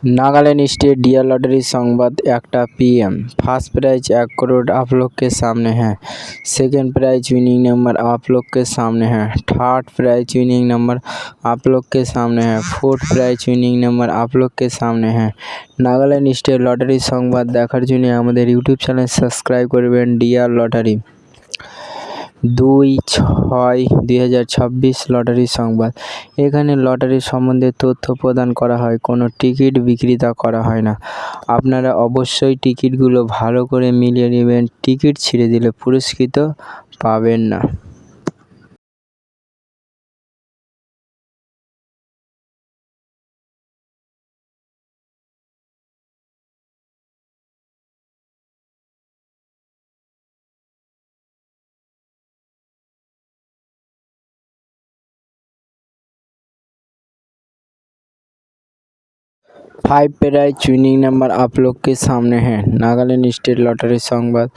Nagaland state dear lottery संवाद 1टा PM। First prize 1 crore आप लोग के सामने है। सेकंड प्राइज विनिंग नंबर आप लोग के सामने है। थर्ड प्राइज विनिंग नंबर आप लोग के सामने है। फोर्थ प्राइज विनिंग नंबर आप लोग के सामने है। नागालैंड स्टेट लॉटरी संवाद देखार जोन्नो आमादेर यूट्यूब चैनल सबस्क्राइब करबेन डियर लॉटरी 2/6/2026 लटारी संबाद। एखाने लटारी सम्बन्धे तथ्य प्रदान करा हय, कोनो टिकिट बिक्रिता करा हय ना। आपनारा अवश्यई टिकिटगुलो भालो करे मिलिये नेबेन, टिकिट छिड़े दिले पुरस्कृत पाबेन ना। फाइव प्राइज विनिंग नंबर आप लोग के सामने है। नागालैंड स्टेट लटारी संबाद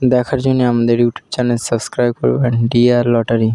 देखार जोन्नो आमादेर यूट्यूब चैनल सबस्क्राइब करबेन डियर लटारी।